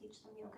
teach them yoga.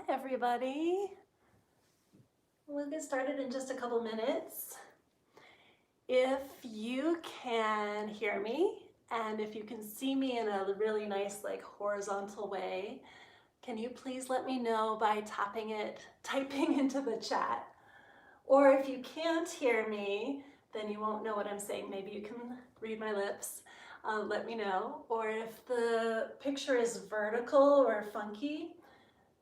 everybody. We'll get started in just a couple minutes. If you can hear me and if you can see me in a really nice horizontal way, can you please let me know by typing into the chat? Or if you can't hear me, then you won't know what I'm saying. Maybe you can read my lips. Let me know. Or if the picture is vertical or funky,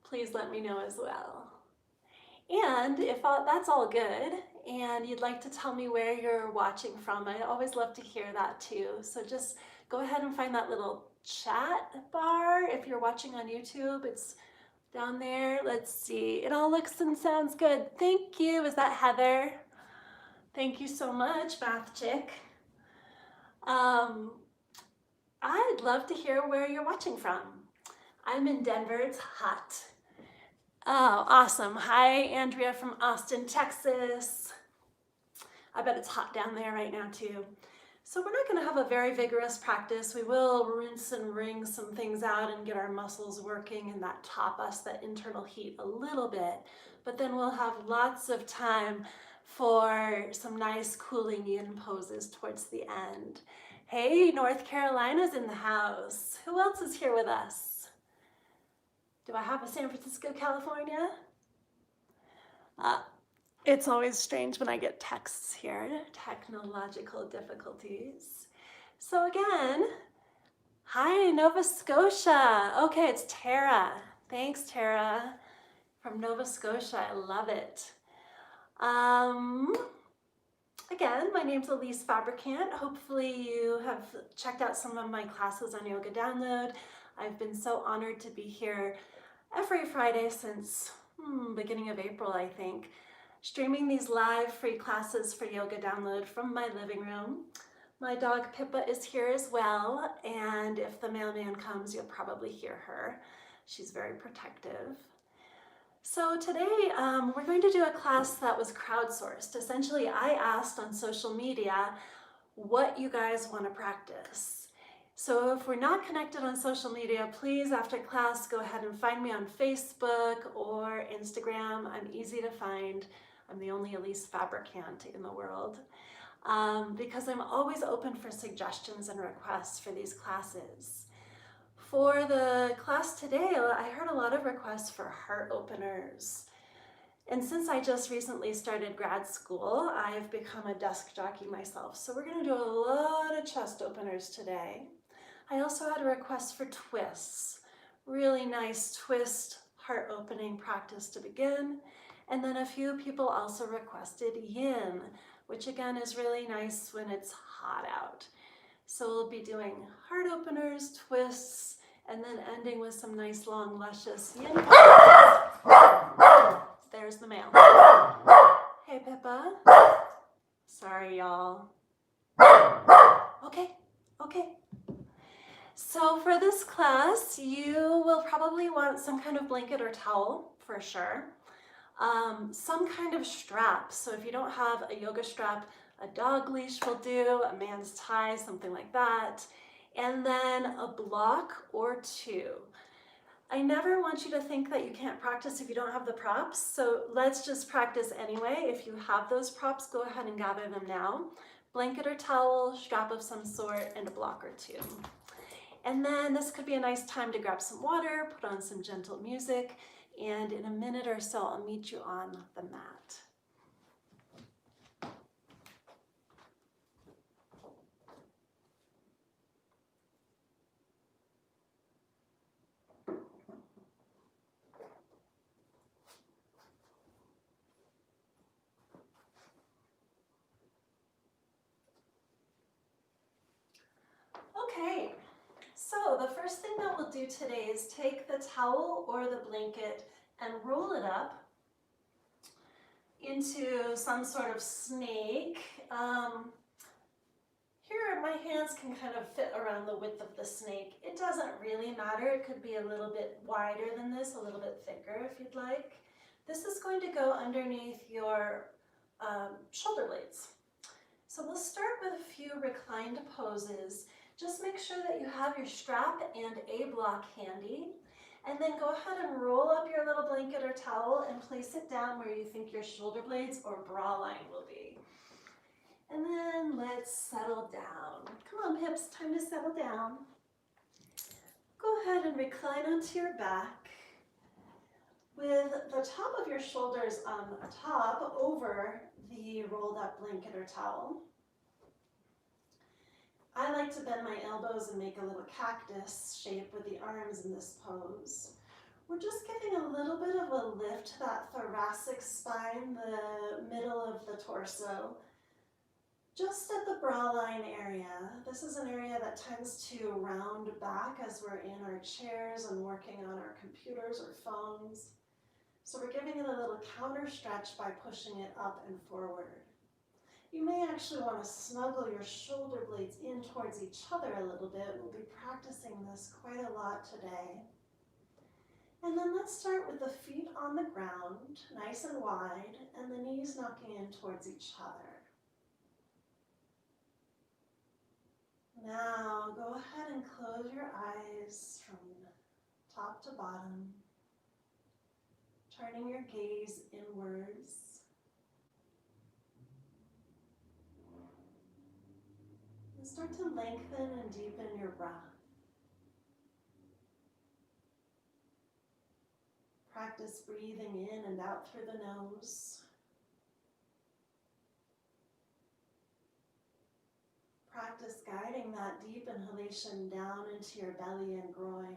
please let me know as well. And if that's all good and you'd like to tell me where you're watching from, I always love to hear that too. So just go ahead and find that little chat bar. If you're watching on YouTube, it's down there. Let's see. It all looks and sounds good. Thank you. Is that Heather? Thank you so much, Math Chick. I'd love to hear where you're watching from. I'm in Denver. It's hot. Oh, awesome. Hi, Andrea from Austin, Texas. I bet it's hot down there right now too. So we're not going to have a very vigorous practice. We will rinse and wring some things out and get our muscles working and that top us, that internal heat a little bit. But then we'll have lots of time for some nice cooling yin poses towards the end. Hey, North Carolina's in the house. Who else is here with us? Do I have a San Francisco, California? It's always strange when I get texts here, technological difficulties. So again, hi, Nova Scotia. Okay, it's Tara. Thanks, Tara, from Nova Scotia. I love it. Again, my name's Elise Fabricant. Hopefully you have checked out some of my classes on Yoga Download. I've been so honored to be here every Friday since beginning of April, I think, streaming these live free classes for Yoga Download from my living room. My dog Pippa is here as well, and if the mailman comes, you'll probably hear her. She's very protective. So today we're going to do a class that was crowdsourced. Essentially, I asked on social media what you guys want to practice. So if we're not connected on social media, please after class go ahead and find me on Facebook or Instagram. I'm easy to find. I'm the only Elise Fabricant in the world because I'm always open for suggestions and requests for these classes. For the class today, I heard a lot of requests for heart openers. And since I just recently started grad school, I've become a desk jockey myself. So we're going to do a lot of chest openers today. I also had a request for twists. Really nice twist heart opening practice to begin. And then a few people also requested yin, which again is really nice when it's hot out. So we'll be doing heart openers, twists, and then ending with some nice long luscious yin poses. There's the mail. Hey Pippa. Sorry y'all. Okay. So for this class, you will probably want some kind of blanket or towel for sure. Some kind of strap. So if you don't have a yoga strap, a dog leash will do, a man's tie, something like that. And then a block or two. I never want you to think that you can't practice if you don't have the props. So let's just practice anyway. If you have those props, go ahead and gather them now. Blanket or towel, strap of some sort, and a block or two. And then this could be a nice time to grab some water, put on some gentle music, and in a minute or so, I'll meet you on the mat. Okay, so the first thing that we'll do today is take the towel or the blanket and roll it up into some sort of snake. Here my hands can kind of fit around the width of the snake. It doesn't really matter. It could be a little bit wider than this, a little bit thicker if you'd like. This is going to go underneath your shoulder blades. So we'll start with a few reclined poses. Just make sure that you have your strap and a block handy. And then go ahead and roll up your little blanket or towel and place it down where you think your shoulder blades or bra line will be. And then let's settle down. Come on, hips, time to settle down. Go ahead and recline onto your back with the top of your shoulders on top over the rolled up blanket or towel. I like to bend my elbows and make a little cactus shape with the arms in this pose. We're just giving a little bit of a lift to that thoracic spine, the middle of the torso, just at the bra line area. This is an area that tends to round back as we're in our chairs and working on our computers or phones. So we're giving it a little counter stretch by pushing it up and forward. You may actually want to snuggle your shoulder blades in towards each other a little bit. We'll be practicing this quite a lot today. And then let's start with the feet on the ground, nice and wide, and the knees knocking in towards each other. Now go ahead and close your eyes from top to bottom, turning your gaze inwards. And start to lengthen and deepen your breath. Practice breathing in and out through the nose. Practice guiding that deep inhalation down into your belly and groin.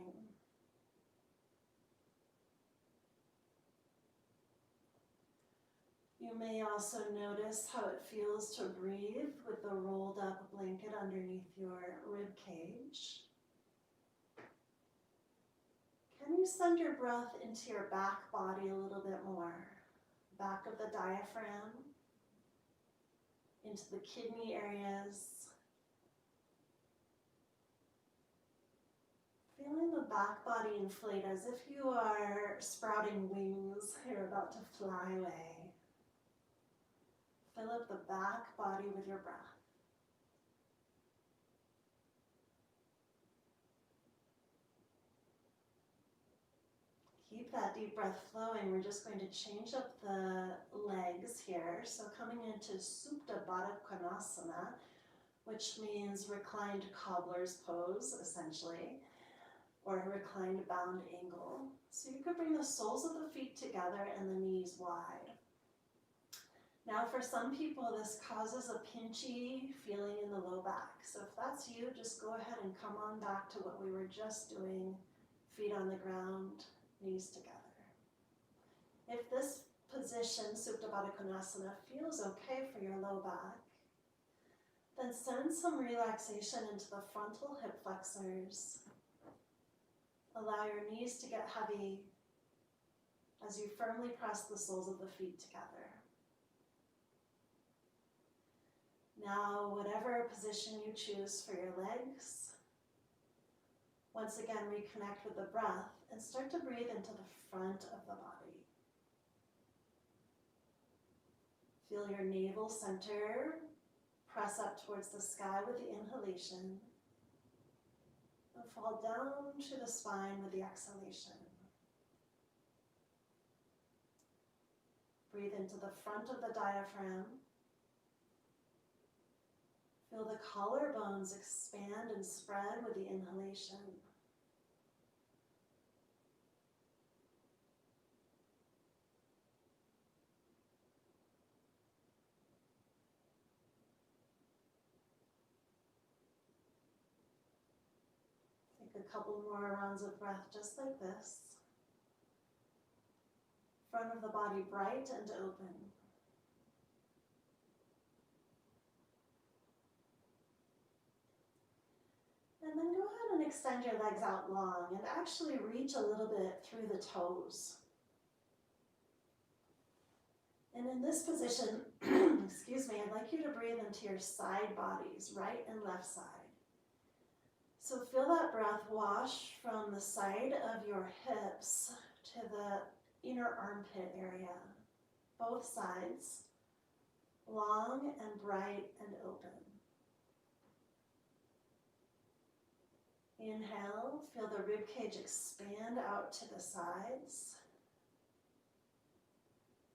You may also notice how it feels to breathe with the rolled up blanket underneath your rib cage. Can you send your breath into your back body a little bit more? Back of the diaphragm, into the kidney areas. Feeling the back body inflate as if you are sprouting wings. You're about to fly away. Fill up the back body with your breath. Keep that deep breath flowing. We're just going to change up the legs here. So coming into Supta Baddha Konasana, which means reclined cobbler's pose, essentially, or a reclined bound angle. So you could bring the soles of the feet together and the knees wide. Now for some people, this causes a pinchy feeling in the low back. So if that's you, just go ahead and come on back to what we were just doing, feet on the ground, knees together. If this position, Supta Baddha Konasana, feels okay for your low back, then send some relaxation into the frontal hip flexors. Allow your knees to get heavy as you firmly press the soles of the feet together. Now, whatever position you choose for your legs, once again reconnect with the breath and start to breathe into the front of the body. Feel your navel center press up towards the sky with the inhalation and fall down to the spine with the exhalation. Breathe into the front of the diaphragm. Feel the collarbones expand and spread with the inhalation. Take a couple more rounds of breath just like this. Front of the body bright and open. And then go ahead and extend your legs out long and actually reach a little bit through the toes. And in this position, excuse me, I'd like you to breathe into your side bodies, right and left side. So feel that breath wash from the side of your hips to the inner armpit area. Both sides, long and bright and open. Inhale, feel the rib cage expand out to the sides.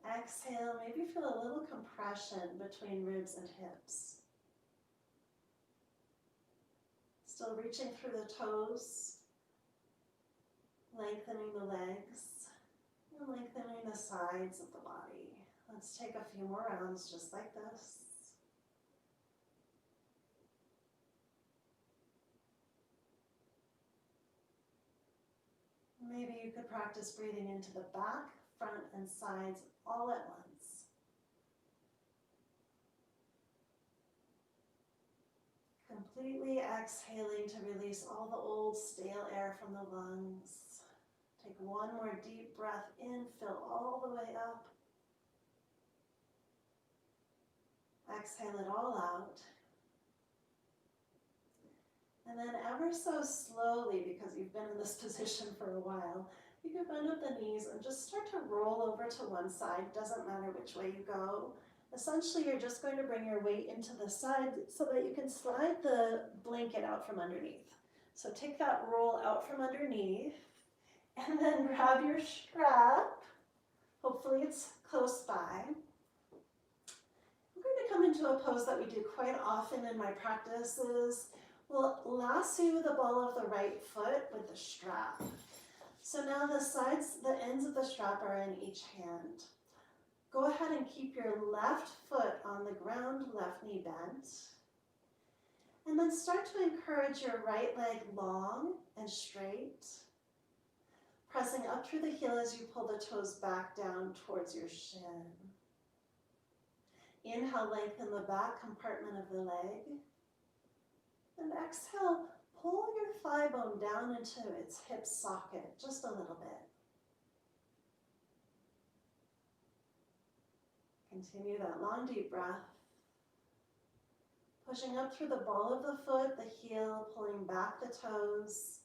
Exhale, maybe feel a little compression between ribs and hips. Still reaching through the toes, lengthening the legs, and lengthening the sides of the body. Let's take a few more rounds just like this. Maybe you could practice breathing into the back, front, and sides all at once. Completely exhaling to release all the old stale air from the lungs. Take one more deep breath in, fill all the way up. Exhale it all out. And then ever so slowly, because you've been in this position for a while, you can bend up the knees and just start to roll over to one side. Doesn't matter which way you go. Essentially, you're just going to bring your weight into the side so that you can slide the blanket out from underneath. So take that roll out from underneath and then grab your strap. Hopefully it's close by. We're going to come into a pose that we do quite often in my practices. We'll lasso the ball of the right foot with the strap. So now the ends of the strap are in each hand. Go ahead and keep your left foot on the ground, left knee bent. And then start to encourage your right leg long and straight. Pressing up through the heel as you pull the toes back down towards your shin. Inhale, lengthen the back compartment of the leg. And exhale, pull your thigh bone down into its hip socket just a little bit. Continue that long, deep breath. Pushing up through the ball of the foot, the heel, pulling back the toes.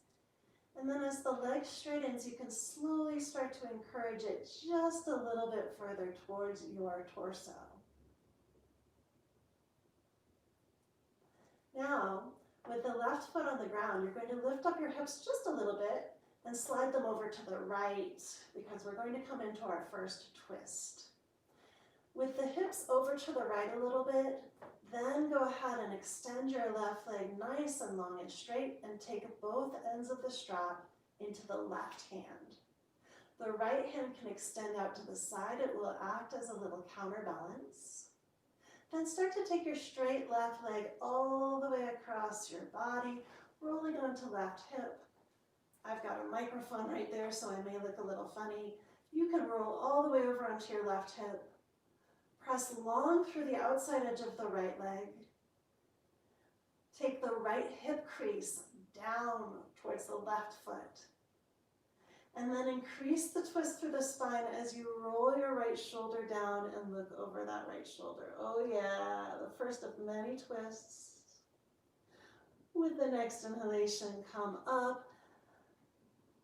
And then as the leg straightens, you can slowly start to encourage it just a little bit further towards your torso. Now, with the left foot on the ground, you're going to lift up your hips just a little bit and slide them over to the right because we're going to come into our first twist. With the hips over to the right a little bit, then go ahead and extend your left leg nice and long and straight and take both ends of the strap into the left hand. The right hand can extend out to the side. It will act as a little counterbalance. Then start to take your straight left leg all the way across your body, rolling onto left hip. I've got a microphone right there, so I may look a little funny. You can roll all the way over onto your left hip. Press long through the outside edge of the right leg. Take the right hip crease down towards the left foot. And then increase the twist through the spine as you roll your right shoulder down and look over that right shoulder. Oh yeah, the first of many twists. With the next inhalation, come up.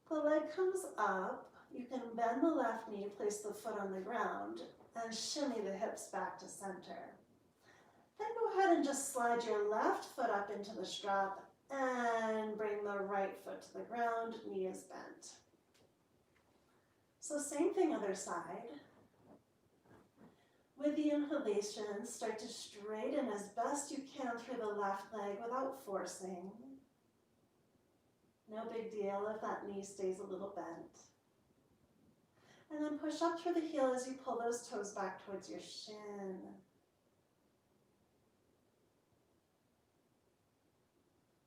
The leg comes up. You can bend the left knee, place the foot on the ground, and shimmy the hips back to center. Then go ahead and just slide your left foot up into the strap and bring the right foot to the ground, knee is bent. So same thing, other side. With the inhalation, start to straighten as best you can through the left leg without forcing. No big deal if that knee stays a little bent. And then push up through the heel as you pull those toes back towards your shin.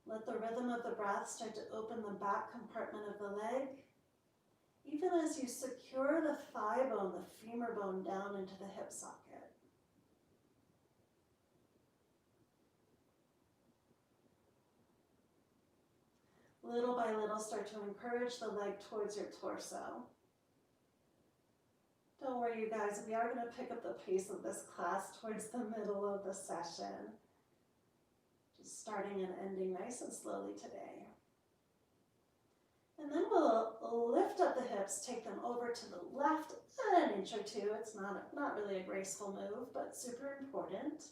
Let the rhythm of the breath start to open the back compartment of the leg, even as you secure the thigh bone, the femur bone down into the hip socket. Little by little, start to encourage the leg towards your torso. Don't worry, you guys, we are going to pick up the pace of this class towards the middle of the session. Just starting and ending nice and slowly today. And then we'll lift up the hips, take them over to the left an inch or two. It's not really a graceful move, but super important.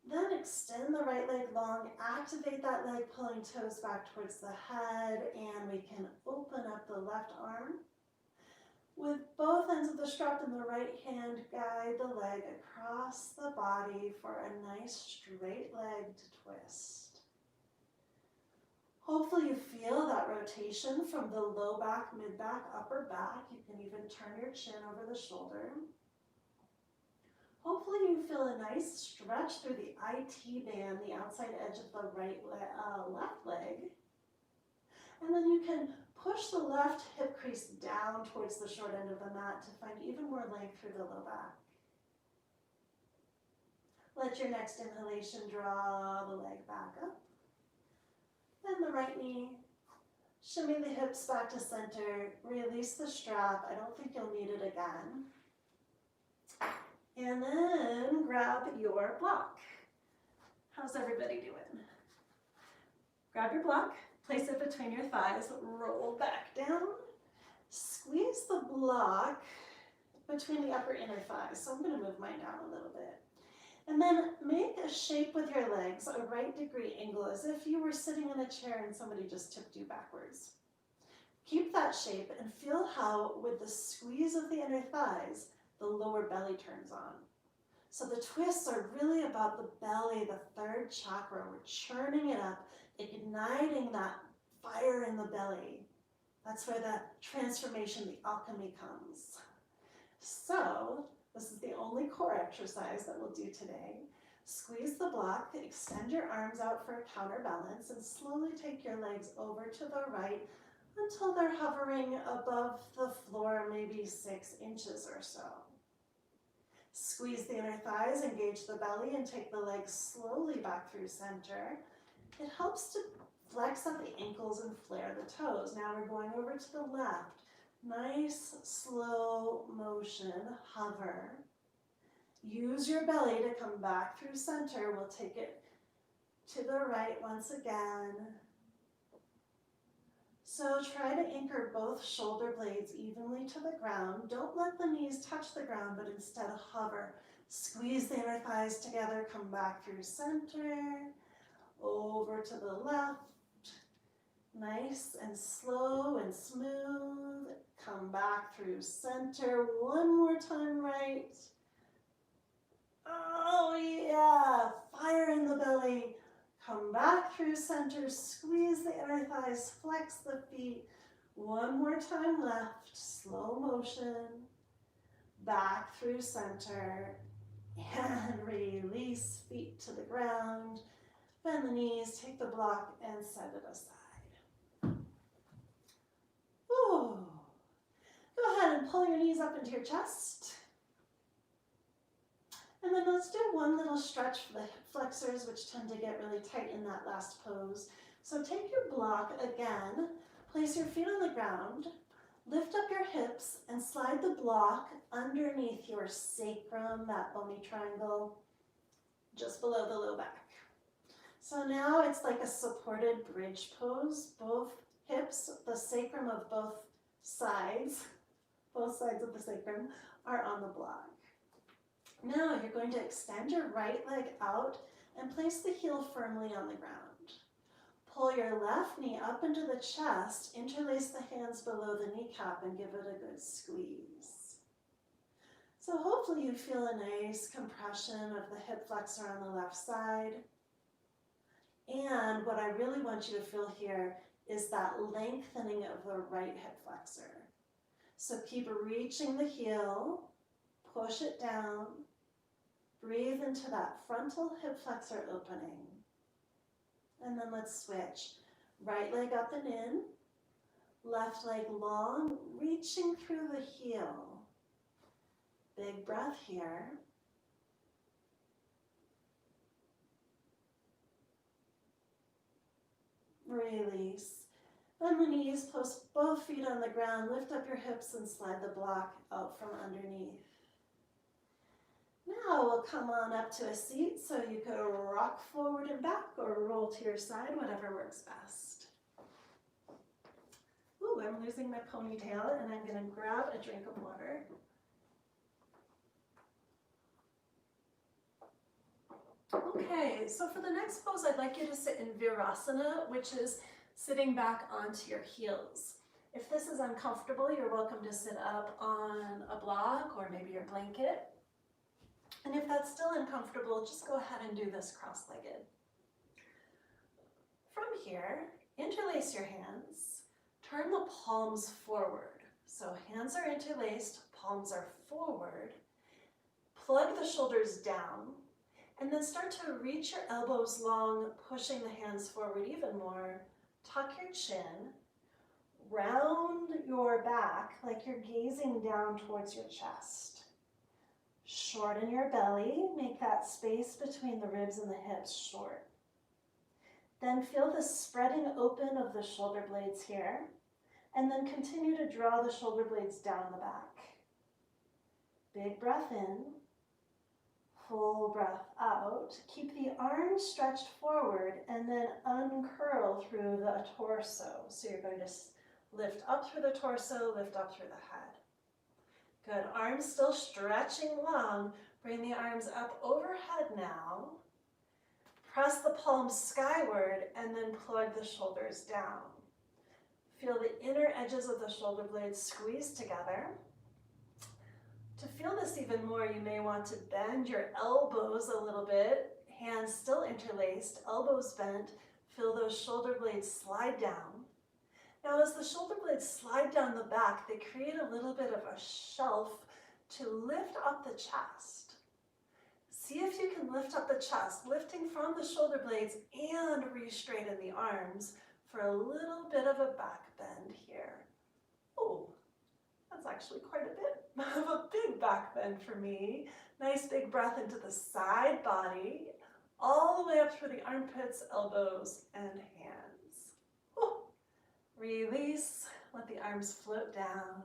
Then extend the right leg long, activate that leg, pulling toes back towards the head, and we can open up the left arm. With both ends of the strap in the right hand, guide the leg across the body for a nice straight leg to twist. Hopefully you feel that rotation from the low back, mid back, upper back. You can even turn your chin over the shoulder. Hopefully you feel a nice stretch through the IT band, the outside edge of the left leg. And then you can push the left hip crease down towards the short end of the mat to find even more length through the low back. Let your next inhalation draw the leg back up. Bend the right knee. Shimmy the hips back to center. Release the strap. I don't think you'll need it again. And then grab your block. How's everybody doing? Grab your block, place it between your thighs, roll back down, squeeze the block between the upper inner thighs. So I'm going to move mine down a little bit. And then make a shape with your legs, a right degree angle, as if you were sitting in a chair and somebody just tipped you backwards. Keep that shape and feel how, with the squeeze of the inner thighs, the lower belly turns on. So the twists are really about the belly, the third chakra. We're churning it up, igniting that fire in the belly. That's where the transformation, the alchemy comes. So this is the only core exercise that we'll do today. Squeeze the block, extend your arms out for a counterbalance, and slowly take your legs over to the right until they're hovering above the floor, maybe 6 inches or so. Squeeze the inner thighs, engage the belly, and take the legs slowly back through center. It helps to flex up the ankles and flare the toes. Now we're going over to the left. Nice, slow motion, hover. Use your belly to come back through center. We'll take it to the right once again. So try to anchor both shoulder blades evenly to the ground. Don't let the knees touch the ground, but instead hover. Squeeze the inner thighs together, come back through center, over to the left. Nice and slow and smooth. Come back through center. One more time right. Oh yeah, fire in the belly. Come back through center, squeeze the inner thighs, flex the feet. One more time left, slow motion. Back through center, and release, feet to the ground. Bend the knees, take the block, and set it aside. Ooh. Go ahead and pull your knees up into your chest. And then let's do one little stretch for the hip flexors, which tend to get really tight in that last pose. So take your block again, place your feet on the ground, lift up your hips, and slide the block underneath your sacrum, that bony triangle, just below the low back. So now it's like a supported bridge pose. Both hips, the sacrum of both sides of the sacrum are on the block. Now you're going to extend your right leg out and place the heel firmly on the ground. Pull your left knee up into the chest, interlace the hands below the kneecap, and give it a good squeeze. So hopefully you feel a nice compression of the hip flexor on the left side. And what I really want you to feel here is that lengthening of the right hip flexor. So keep reaching the heel, push it down, breathe into that frontal hip flexor opening. And then let's switch. Right leg up and in, left leg long, reaching through the heel. Big breath here. Release. Bend the knees, post both feet on the ground, lift up your hips and slide the block out from underneath. Now we'll come on up to a seat so you can rock forward and back or roll to your side, whatever works best. Ooh, I'm losing my ponytail and I'm going to grab a drink of water. Okay, so for the next pose, I'd like you to sit in Virasana, which is sitting back onto your heels. If this is uncomfortable, you're welcome to sit up on a block or maybe your blanket. And if that's still uncomfortable, just go ahead and do this cross-legged. From here, interlace your hands, turn the palms forward. So hands are interlaced, palms are forward. Plug the shoulders down, and then start to reach your elbows long, pushing the hands forward even more. Tuck your chin, round your back like you're gazing down towards your chest. Shorten your belly, make that space between the ribs and the hips short. Then feel the spreading open of the shoulder blades here, and then continue to draw the shoulder blades down the back. Big breath in, full breath out. Keep the arms stretched forward and then uncurl through the torso. So you're going to lift up through the torso, lift up through the head. Good, arms still stretching long. Bring the arms up overhead now. Press the palms skyward and then plug the shoulders down. Feel the inner edges of the shoulder blades squeeze together. To feel this even more, you may want to bend your elbows a little bit, hands still interlaced, elbows bent. Feel those shoulder blades slide down. Now as the shoulder blades slide down the back, they create a little bit of a shelf to lift up the chest. See if you can lift up the chest, lifting from the shoulder blades and re-straighten the arms for a little bit of a back bend here. Oh, that's actually quite a bit of a big back bend for me. Nice big breath into the side body, all the way up through the armpits, elbows, and hands. Oh, release, let the arms float down.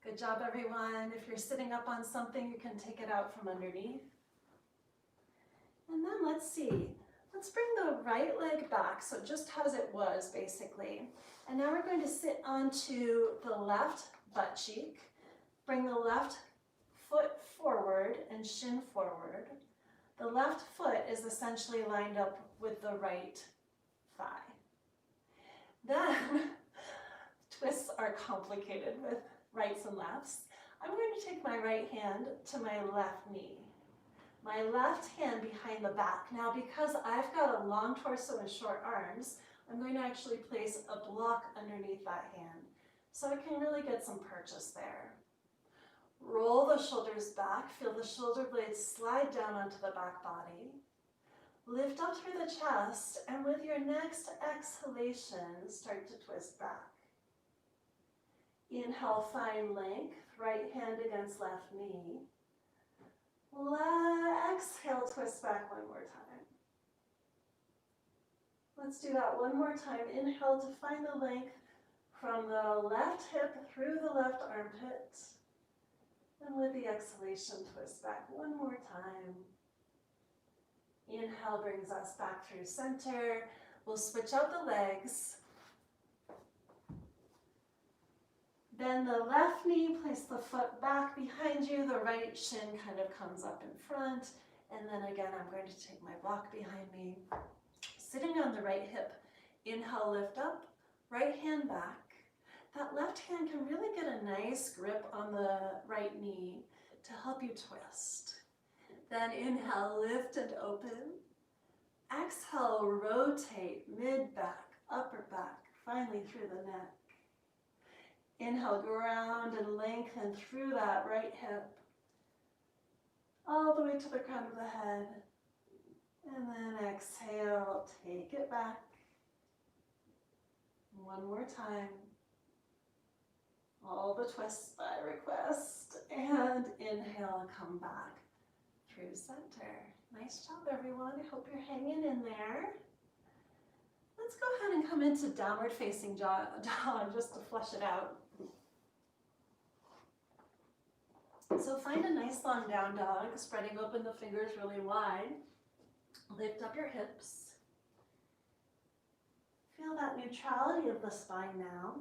Good job, everyone. If you're sitting up on something, you can take it out from underneath. And then let's see. Let's bring the right leg back, so just as it was, basically. And now we're going to sit onto the left butt cheek. Bring the left foot forward and shin forward. The left foot is essentially lined up with the right thigh. Then, twists are complicated with rights and lefts. I'm going to take my right hand to my left knee. My left hand behind the back. Now, because I've got a long torso and short arms, I'm going to actually place a block underneath that hand so I can really get some purchase there. Roll the shoulders back, feel the shoulder blades slide down onto the back body. Lift up through the chest, and with your next exhalation, start to twist back. Inhale, find length, right hand against left knee. Exhale, twist back one more time. Let's do that one more time. Inhale to find the length from the left hip through the left armpit. And with the exhalation, twist back one more time. Inhale brings us back through center. We'll switch out the legs. Bend the left knee, place the foot back behind you. The right shin kind of comes up in front. And then again, I'm going to take my block behind me. Sitting on the right hip, inhale, lift up, right hand back. That left hand can really get a nice grip on the right knee to help you twist. Then inhale, lift and open. Exhale, rotate, mid-back, upper back, finally through the neck. Inhale, ground and lengthen through that right hip, all the way to the crown of the head. And then exhale, take it back. One more time. All the twists I request. And inhale, come back through center. Nice job, everyone. I hope you're hanging in there. Let's go ahead and come into downward facing dog just to flush it out. So find a nice long down dog, spreading open the fingers really wide. Lift up your hips. Feel that neutrality of the spine now.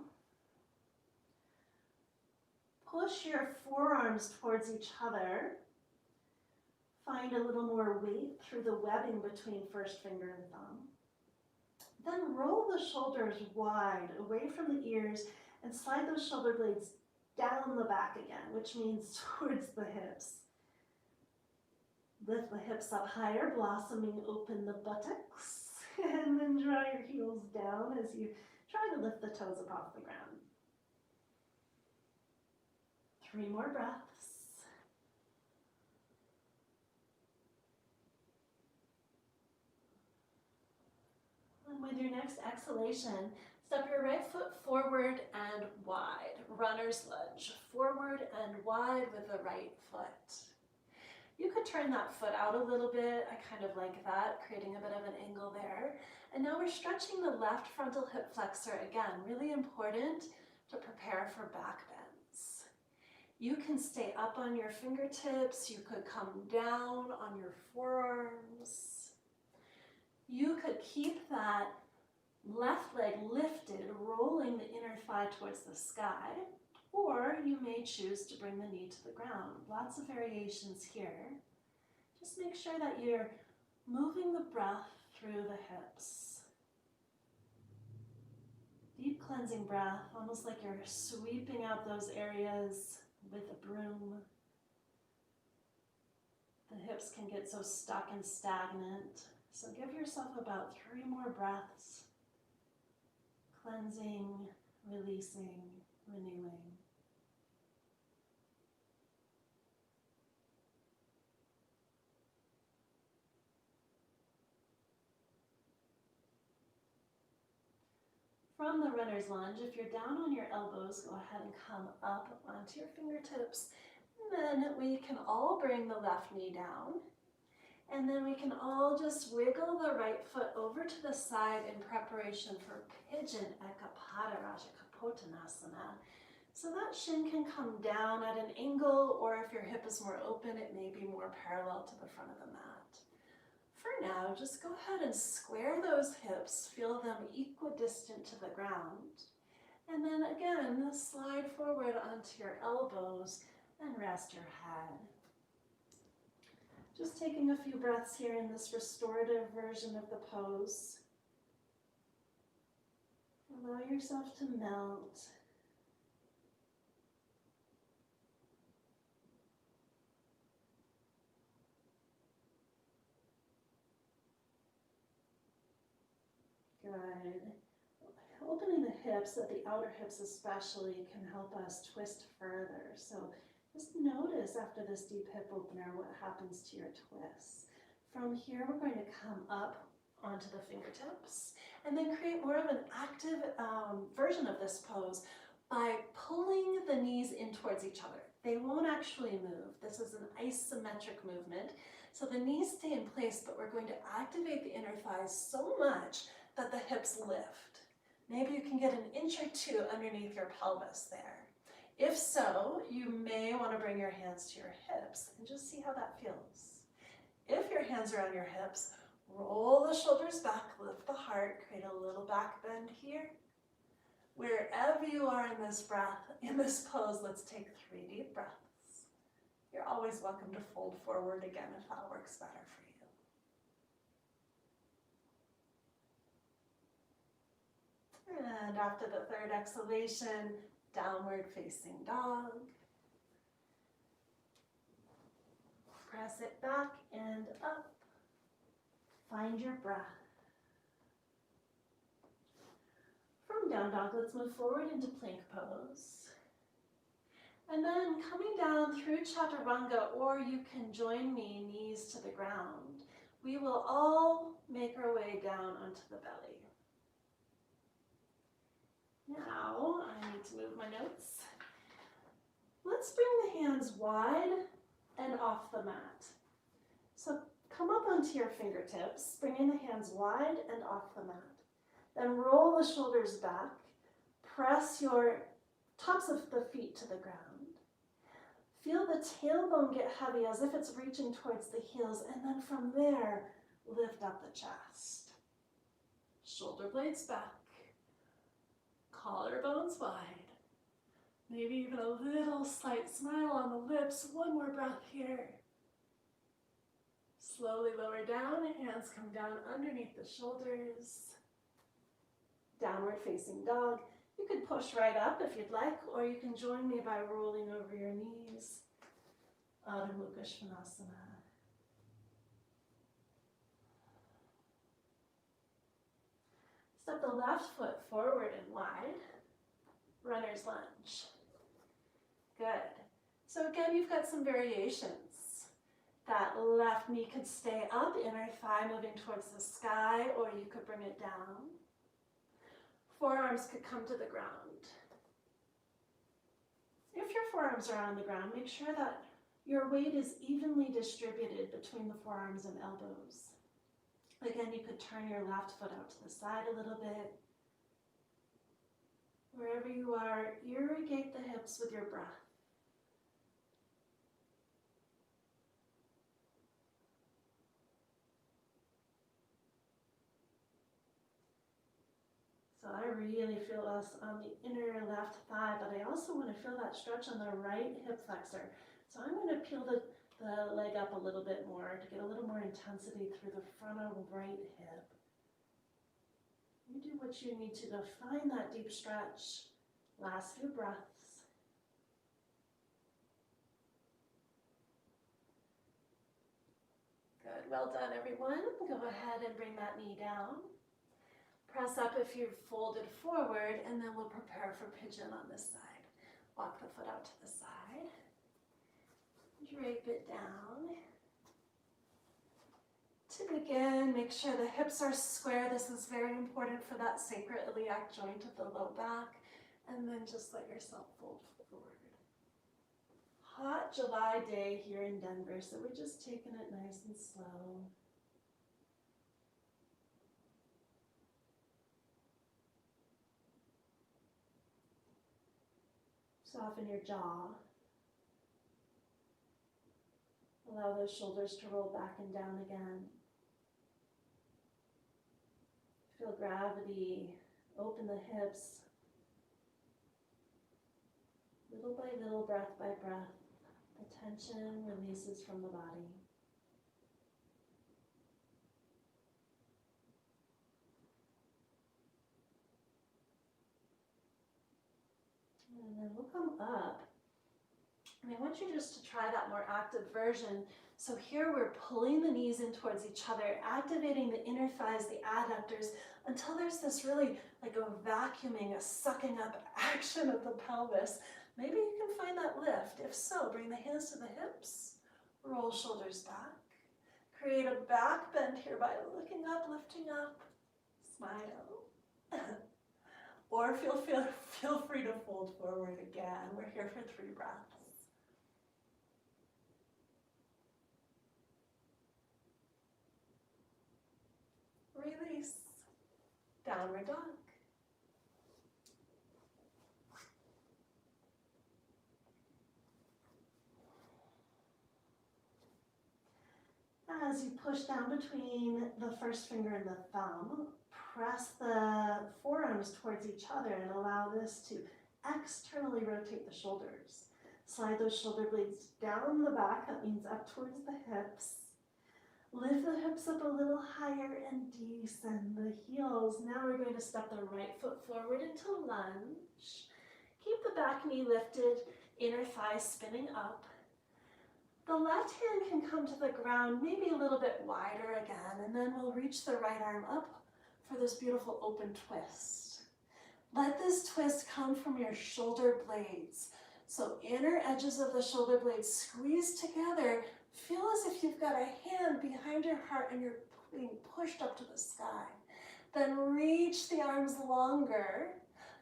Push your forearms towards each other. Find a little more weight through the webbing between first finger and thumb. Then roll the shoulders wide away from the ears and slide those shoulder blades down the back again, which means towards the hips. Lift the hips up higher, blossoming open the buttocks, and then draw your heels down as you try to lift the toes up off the ground. 3 more breaths. And with your next exhalation, step your right foot forward and wide. Runner's lunge, forward and wide with the right foot. You could turn that foot out a little bit. I kind of like that, creating a bit of an angle there. And now we're stretching the left frontal hip flexor again, really important to prepare for back bends. You can stay up on your fingertips. You could come down on your forearms. You could keep that left leg lifted, rolling the inner thigh towards the sky, or you may choose to bring the knee to the ground. Lots of variations here. Just make sure that you're moving the breath through the hips. Deep cleansing breath, almost like you're sweeping out those areas with a broom. The hips can get so stuck and stagnant. So give yourself about 3 more breaths. Cleansing, releasing, renewing. From the runner's lunge, if you're down on your elbows, go ahead and come up onto your fingertips. And then we can all bring the left knee down. And then we can all just wiggle the right foot over to the side in preparation for pigeon Ekapada Rajakapotanasana. So that shin can come down at an angle, or if your hip is more open, it may be more parallel to the front of the mat. For now, just go ahead and square those hips, feel them equidistant to the ground. And then again, slide forward onto your elbows and rest your head. Just taking a few breaths here in this restorative version of the pose. Allow yourself to melt. Good. Opening the hips, at the outer hips especially, can help us twist further. So just notice after this deep hip opener what happens to your twists. From here, we're going to come up onto the fingertips and then create more of an active version of this pose by pulling the knees in towards each other. They won't actually move. This is an isometric movement. So the knees stay in place, but we're going to activate the inner thighs so much that the hips lift. Maybe you can get an inch or 2 underneath your pelvis there. If so, you may want to bring your hands to your hips and just see how that feels. If your hands are on your hips, roll the shoulders back, lift the heart, create a little back bend here. Wherever you are in this breath, in this pose, let's take 3 deep breaths. You're always welcome to fold forward again if that works better for you. And after the 3rd exhalation, downward facing dog. Press it back and up. Find your breath. From down dog, let's move forward into plank pose. And then coming down through chaturanga, or you can join me, knees to the ground. We will all make our way down onto the belly. Now, I need to move my notes. Let's bring the hands wide and off the mat. So come up onto your fingertips, bringing the hands wide and off the mat. Then roll the shoulders back, press your tops of the feet to the ground. Feel the tailbone get heavy as if it's reaching towards the heels, and then from there, lift up the chest. Shoulder blades back. Collarbones wide. Maybe even a little slight smile on the lips. One more breath here. Slowly lower down, hands come down underneath the shoulders. Downward facing dog. You could push right up if you'd like, or you can join me by rolling over your knees. Adho Mukha Svanasana. Step the left foot forward and wide. Runner's lunge. Good. So again, you've got some variations. That left knee could stay up, inner thigh moving towards the sky, or you could bring it down. Forearms could come to the ground. If your forearms are on the ground, make sure that your weight is evenly distributed between the forearms and elbows. Again, you could turn your left foot out to the side a little bit. Wherever you are, irrigate the hips with your breath. So I really feel this on the inner left thigh, but I also want to feel that stretch on the right hip flexor. So I'm going to peel the leg up a little bit more to get a little more intensity through the front of the right hip. You do what you need to find that deep stretch. Last few breaths. Good, well done everyone. Go ahead and bring that knee down. Press up if you've folded forward, and then we'll prepare for pigeon on this side. Walk the foot out to the side. Drape it down. To begin, make sure the hips are square. This is very important for that sacroiliac joint of the low back. And then just let yourself fold forward. Hot July day here in Denver, so we're just taking it nice and slow. Soften your jaw. Allow those shoulders to roll back and down again. Feel gravity. Open the hips. Little by little, breath by breath, the tension releases from the body. And then we'll come up. And I want you just to try that more active version. So here we're pulling the knees in towards each other, activating the inner thighs, the adductors, until there's this really like a vacuuming, a sucking up action of the pelvis. Maybe you can find that lift. If so, bring the hands to the hips, roll shoulders back. Create a back bend here by looking up, lifting up, smile. Or feel free to fold forward again. We're here for 3 breaths. Release. Downward dog. As you push down between the first finger and the thumb, press the forearms towards each other and allow this to externally rotate the shoulders. Slide those shoulder blades down the back, that means up towards the hips. Lift the hips up a little higher and descend the heels. Now we're going to step the right foot forward into lunge. Keep the back knee lifted, inner thigh spinning up. The left hand can come to the ground, maybe a little bit wider again, and then we'll reach the right arm up for this beautiful open twist. Let this twist come from your shoulder blades. So inner edges of the shoulder blades squeeze together. Feel as if you've got a hand behind your heart and you're being pushed up to the sky. Then reach the arms longer.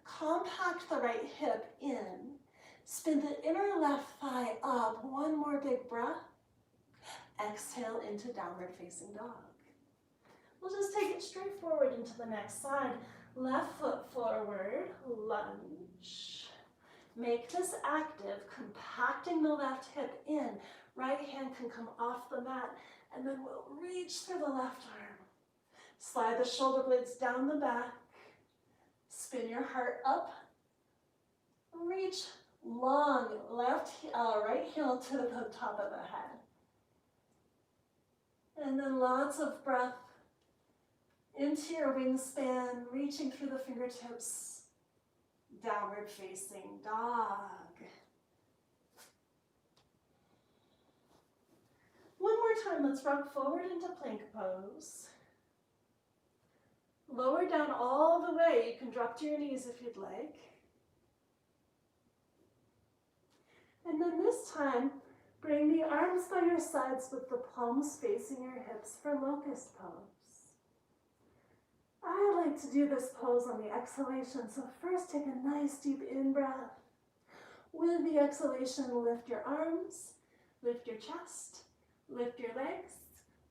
Compact the right hip in. Spin the inner left thigh up. One more big breath. Exhale into downward facing dog. We'll just take it straight forward into the next side. Left foot forward, lunge. Make this active, compacting the left hip in. Right hand can come off the mat, and then we'll reach through the left arm. Slide the shoulder blades down the back. Spin your heart up. Reach long right heel to the top of the head. And then lots of breath into your wingspan, reaching through the fingertips, downward facing dog. One more time, let's rock forward into plank pose. Lower down all the way. You can drop to your knees if you'd like. And then this time, bring the arms by your sides with the palms facing your hips for locust pose. I like to do this pose on the exhalation, so first take a nice deep in-breath. With the exhalation, lift your arms, lift your chest, lift your legs,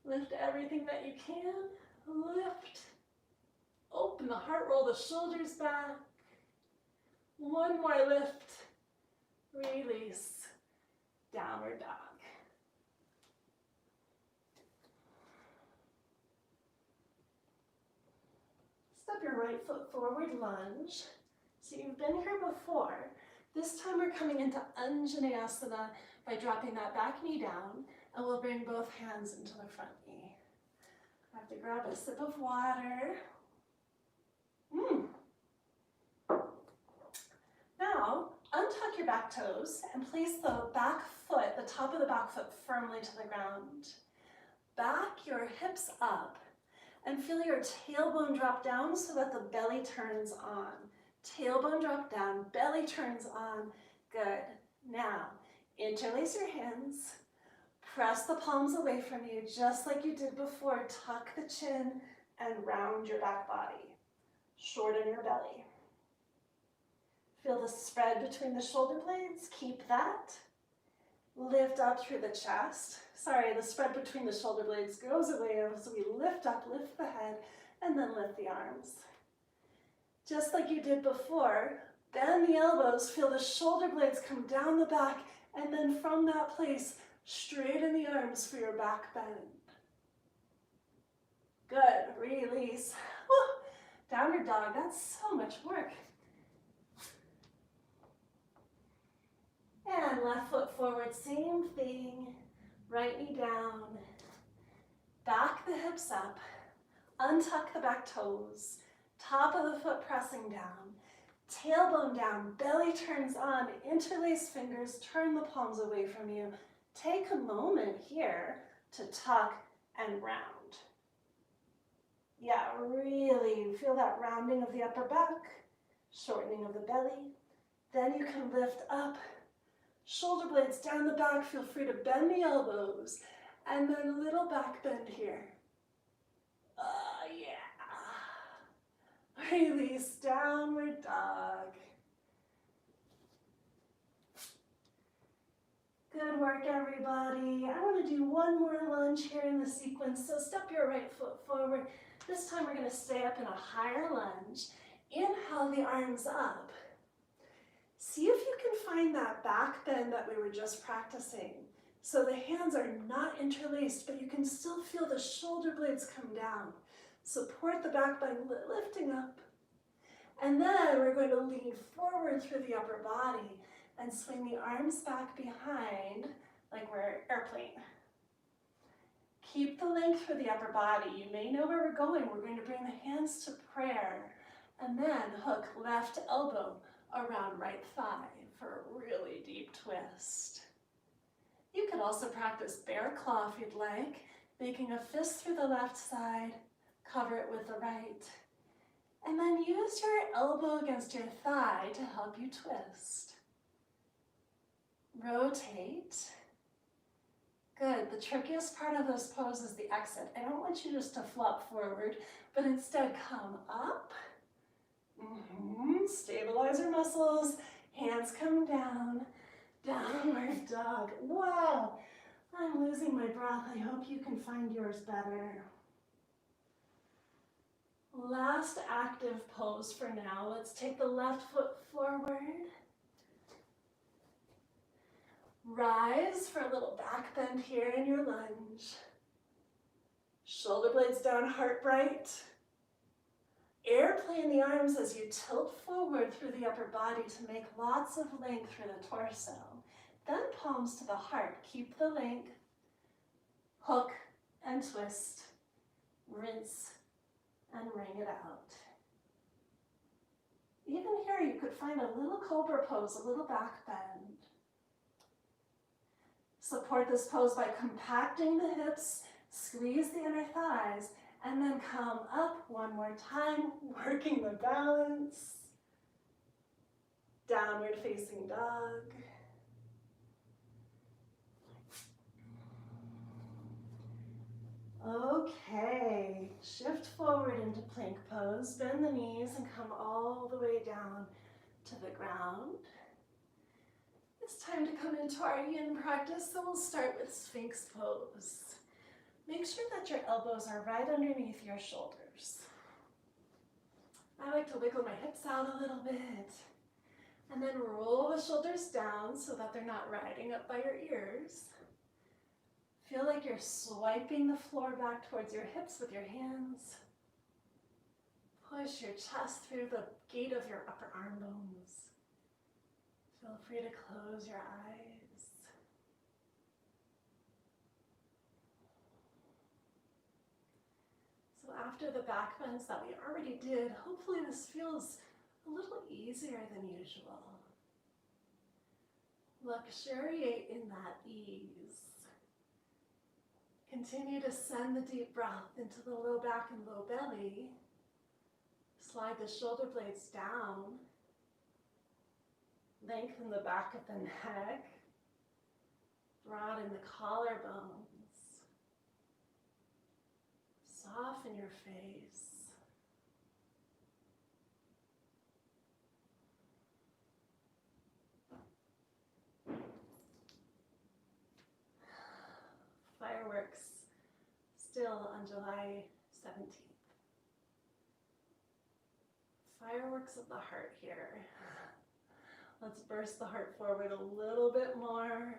lift everything that you can, lift. Open the heart, roll the shoulders back. One more lift, release, downward dog. Step your right foot forward, lunge. So you've been here before. This time we're coming into Anjaneyasana by dropping that back knee down, and we'll bring both hands into the front knee. I have to grab a sip of water. Now, untuck your back toes and place the back foot, the top of the back foot firmly to the ground. Back your hips up and feel your tailbone drop down so that the belly turns on. Tailbone drop down, belly turns on. Good. Now, interlace your hands. Press the palms away from you just like you did before. Tuck the chin and round your back body. Shorten your belly. Feel the spread between the shoulder blades. Keep that. Lift up through the chest. Sorry, the spread between the shoulder blades goes away as we lift up, lift the head, and then lift the arms. Just like you did before, bend the elbows, feel the shoulder blades come down the back, and then from that place, straighten the arms for your back bend. Good, release. Woo. Downward dog, that's so much work. And left foot forward, same thing. Right knee down. Back the hips up. Untuck the back toes. Top of the foot pressing down. Tailbone down, belly turns on. Interlace fingers, turn the palms away from you. Take a moment here to tuck and round. Yeah, really feel that rounding of the upper back, shortening of the belly. Then you can lift up. Shoulder blades down the back, feel free to bend the elbows, and then a little back bend here. Yeah. Release, downward dog. Good work, everybody. I want to do one more lunge here in the sequence, so step your right foot forward. This time we're going to stay up in a higher lunge. Inhale the arms up. See if you can find that back bend that we were just practicing. So the hands are not interlaced, but you can still feel the shoulder blades come down. Support the back by lifting up. And then we're going to lean forward through the upper body and swing the arms back behind like we're airplane. Keep the length for the upper body. You may know where we're going. We're going to bring the hands to prayer and then hook left elbow around right thigh for a really deep twist. You could also practice bear claw if you'd like, making a fist through the left side, cover it with the right, and then use your elbow against your thigh to help you twist. Rotate. Good. The trickiest part of this pose is the exit. I don't want you just to flop forward, but instead come up. Stabilize your muscles. Hands come down. Downward dog. Wow. I'm losing my breath. I hope you can find yours better. Last active pose for now. Let's take the left foot forward. Rise for a little back bend here in your lunge. Shoulder blades down, heart bright. Airplane the arms as you tilt forward through the upper body to make lots of length through the torso. Then palms to the heart. Keep the length. Hook and twist, rinse, and wring it out. Even here, you could find a little cobra pose, a little back bend. Support this pose by compacting the hips, squeeze the inner thighs, and then come up one more time, working the balance. Downward facing dog. Okay, shift forward into plank pose, bend the knees and come all the way down to the ground. It's time to come into our yin practice, so we'll start with Sphinx pose. Make sure that your elbows are right underneath your shoulders. I like to wiggle my hips out a little bit, and then roll the shoulders down so that they're not riding up by your ears. Feel like you're swiping the floor back towards your hips with your hands. Push your chest through the gate of your upper arm bones. Feel free to close your eyes. So after the back bends that we already did, hopefully this feels a little easier than usual. Luxuriate in that ease. Continue to send the deep breath into the low back and low belly. Slide the shoulder blades down. Lengthen the back of the neck. Broaden the collarbones. Soften your face. Fireworks still on July 17th. Fireworks of the heart here. Let's burst the heart forward a little bit more.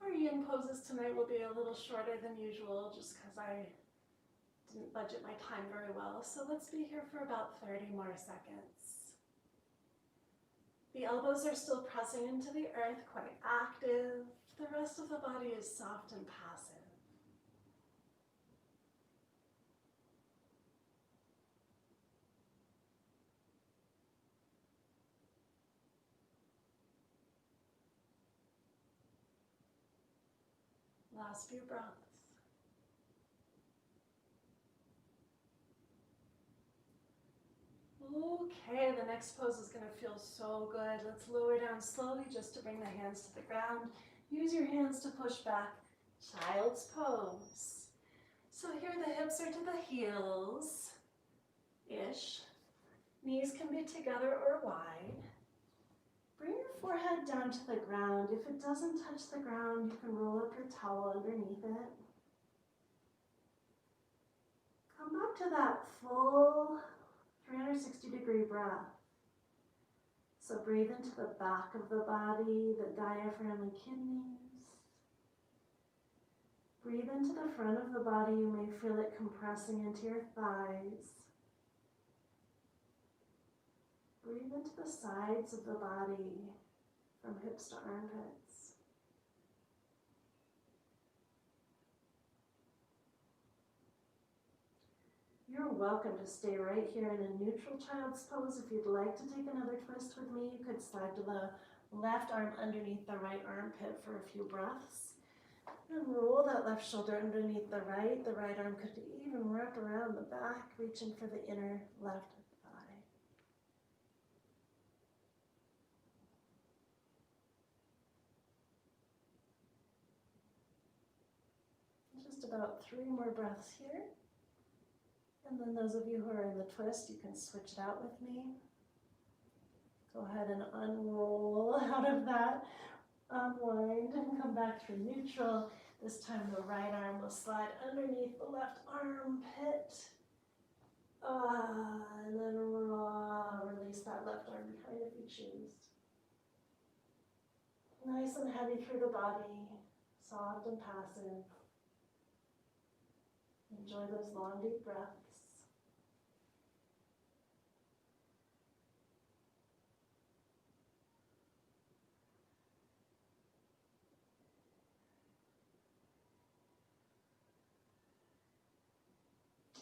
Our yin poses tonight will be a little shorter than usual just because I didn't budget my time very well. So let's be here for about 30 more seconds. The elbows are still pressing into the earth, quite active. The rest of the body is soft and passive. Last few breaths. Okay, the next pose is going to feel so good. Let's lower down slowly just to bring the hands to the ground. Use your hands to push back, child's pose. So here the hips are to the heels-ish. Knees can be together or wide. Bring your forehead down to the ground. If it doesn't touch the ground, you can roll up your towel underneath it. Come back to that full 360-degree breath. So breathe into the back of the body, the diaphragm and kidneys. Breathe into the front of the body. You may feel it compressing into your thighs. Breathe into the sides of the body, from hips to armpits. You're welcome to stay right here in a neutral child's pose. If you'd like to take another twist with me, you could slide the left arm underneath the right armpit for a few breaths. And roll that left shoulder underneath the right. The right arm could even wrap around the back, reaching for the inner left thigh. Just about 3 more breaths here. And then those of you who are in the twist, you can switch it out with me. Go ahead and unroll out of that. Unwind and come back to neutral. This time the right arm will slide underneath the left armpit. And then release that left arm behind if you choose. Nice and heavy through the body, soft and passive. Enjoy those long, deep breaths.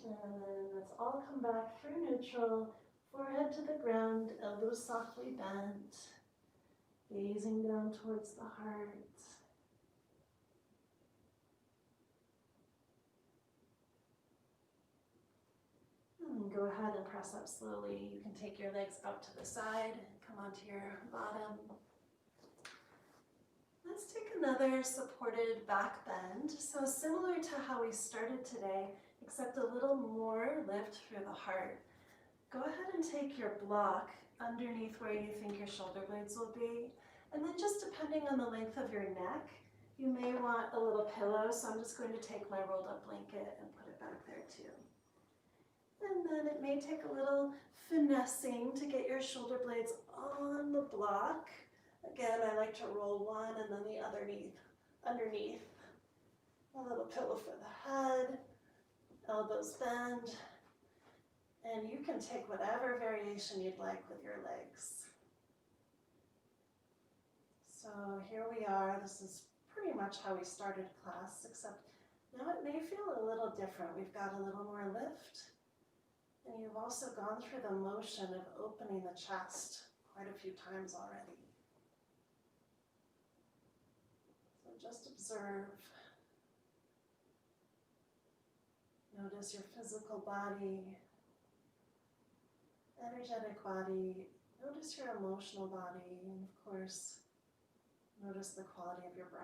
And then let's all come back through neutral, forehead to the ground, elbows softly bent, gazing down towards the heart. And go ahead and press up slowly. You can take your legs out to the side, come onto your bottom. Let's take another supported back bend. So similar to how we started today, except a little more lift through the heart. Go ahead and take your block underneath where you think your shoulder blades will be. And then just depending on the length of your neck, you may want a little pillow. So I'm just going to take my rolled up blanket and put it back there too. And then it may take a little finessing to get your shoulder blades on the block. Again, I like to roll one and then the other underneath. A little pillow for the head, elbows bend, and you can take whatever variation you'd like with your legs. So here we are. This is pretty much how we started class, except now it may feel a little different. We've got a little more lift, and you've also gone through the motion of opening the chest quite a few times already. Just observe. Notice your physical body, energetic body. Notice your emotional body, and of course, notice the quality of your breath.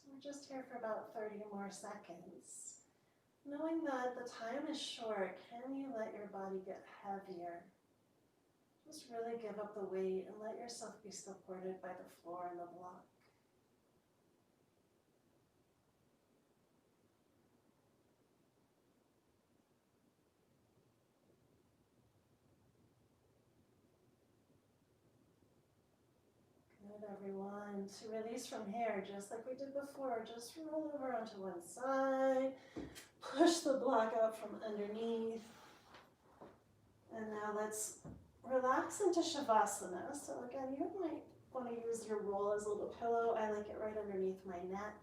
We're just here for about 30 more seconds. Knowing that the time is short, can you let your body get heavier? Just really give up the weight and let yourself be supported by the floor and the block. Good, everyone. To release from here, just like we did before, just roll over onto one side, push the block out from underneath, and now let's relax into Shavasana. So again, you might want to use your roll as a little pillow. I like it right underneath my neck.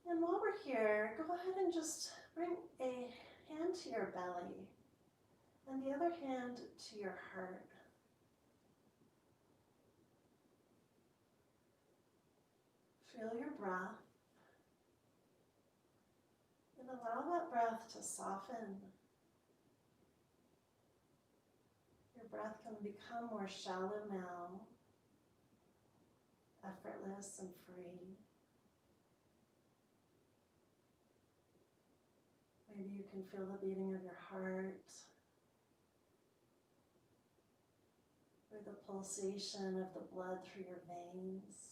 And while we're here, go ahead and just bring a hand to your belly and the other hand to your heart. Feel your breath and allow that breath to soften. Your breath can become more shallow now, effortless and free. Maybe you can feel the beating of your heart, or the pulsation of the blood through your veins.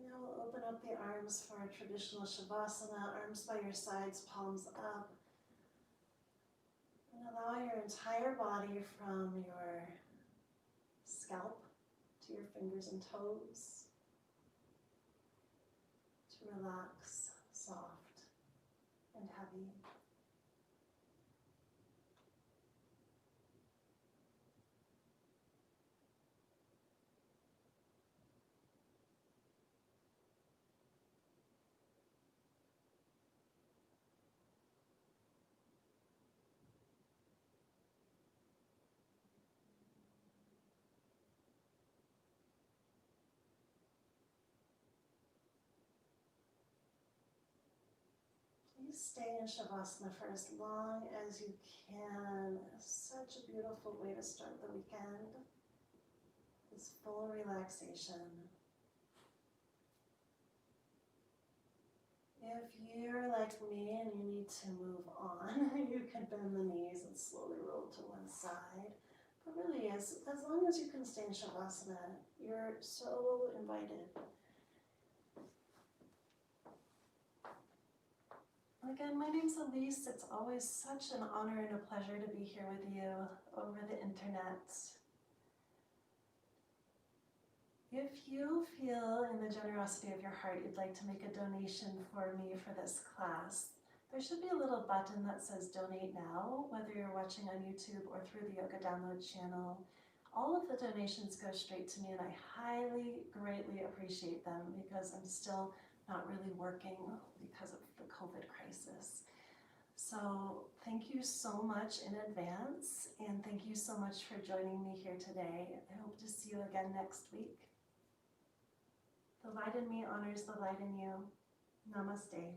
Now we'll open up the arms for a traditional Shavasana, arms by your sides, palms up. And allow your entire body from your scalp to your fingers and toes to relax, soft and heavy. Please stay in Shavasana for as long as you can. Such a beautiful way to start the weekend. This full relaxation. If you're like me and you need to move on, you can bend the knees and slowly roll to one side. But really, as long as you can stay in Shavasana, you're so invited. Again, my name's Elise. It's always such an honor and a pleasure to be here with you over the internet. If you feel in the generosity of your heart you'd like to make a donation for me for this class, there should be a little button that says donate now, whether you're watching on YouTube or through the Yoga Download channel. All of the donations go straight to me, and I highly, greatly appreciate them because I'm still not really working because of the COVID crisis. So thank you so much in advance, and thank you so much for joining me here today. I hope to see you again next week. The light in me honors the light in you. Namaste.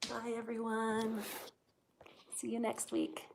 Bye, everyone. See you next week.